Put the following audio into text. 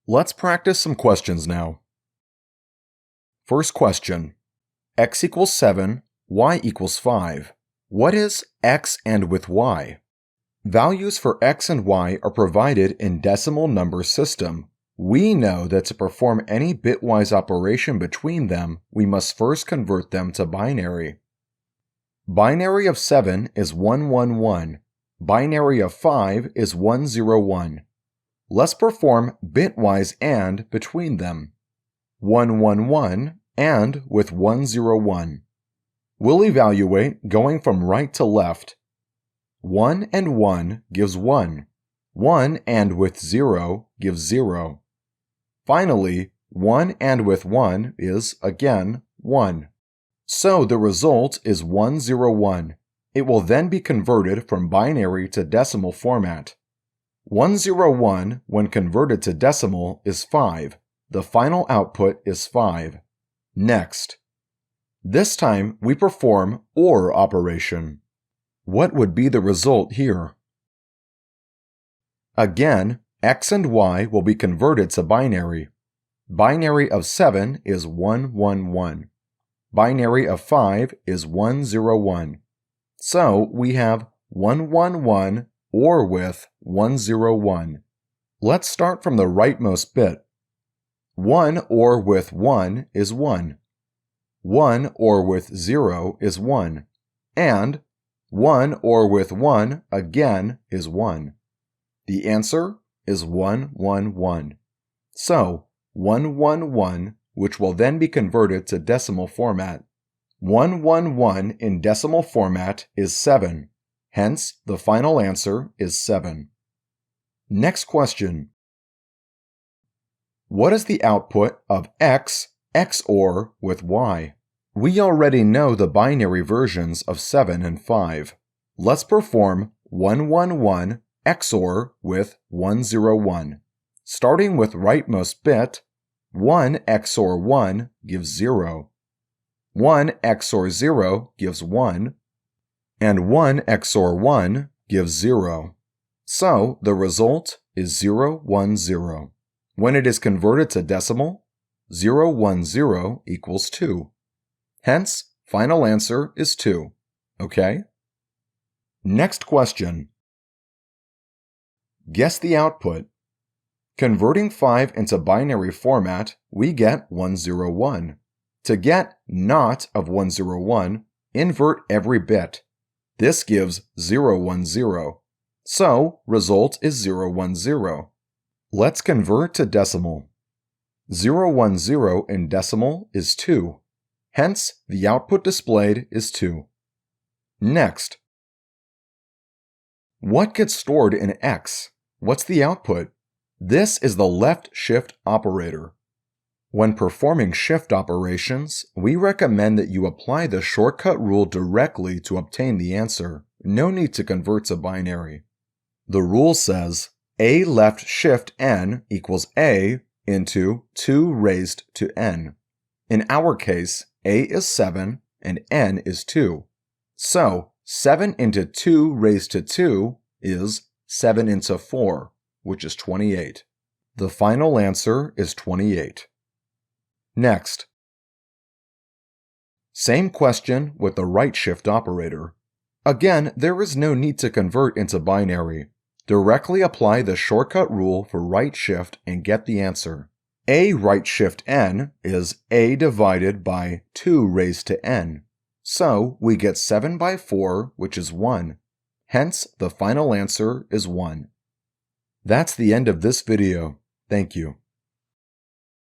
Let's practice some questions now. First question. X equals 7, y equals 5. What is x and with y? Values for x and y are provided in decimal number system. We know that to perform any bitwise operation between them, we must first convert them to binary. Binary of 7 is 111. Binary of 5 is 101. Let's perform bitwise AND between them. 111 and with 101. We'll evaluate going from right to left. 1 and 1 gives 1. 1 and with 0 gives 0. Finally, 1 and with 1 is, again, 1. So the result is 101. It will then be converted from binary to decimal format. 101, when converted to decimal, is 5. The final output is 5. Next. This time we perform OR operation. What would be the result here? Again, x and y will be converted to binary. Binary of 7 is 111. Binary of 5 is 101. So we have 111 or with 101. Let's start from the rightmost bit. 1 or with 1 is 1. 1 or with 0 is 1. And 1 or with 1 again is 1. The answer is 111. So, 111, which will then be converted to decimal format. 111 in decimal format is 7. Hence, the final answer is 7. Next question. What is the output of x XOR with y? We already know the binary versions of 7 and 5. Let's perform 111 XOR with 101. Starting with rightmost bit, 1 XOR 1 gives 0. 1 XOR 0 gives 1. And 1 XOR 1 gives 0. So the result is 010. When it is converted to decimal, 010 equals 2. Hence, final answer is 2. Okay? Next question. Guess the output. Converting 5 into binary format, we get 101. To get not of 101, invert every bit. This gives 010. So, result is 010. Let's convert to decimal. 010 in decimal is 2. Hence, the output displayed is 2. Next. What gets stored in X? What's the output? This is the left shift operator. When performing shift operations, we recommend that you apply the shortcut rule directly to obtain the answer. No need to convert to binary. The rule says A left shift n equals A into 2 raised to n. In our case, A is 7 and n is 2. So, 7 into 2 raised to 2 is 7 into 4, which is 28. The final answer is 28. Next. Same question with the right shift operator. Again, there is no need to convert into binary. Directly apply the shortcut rule for right shift and get the answer. A right shift n is A divided by 2 raised to n. So we get 7 by 4, which is 1. Hence, the final answer is 1. That's the end of this video. Thank you.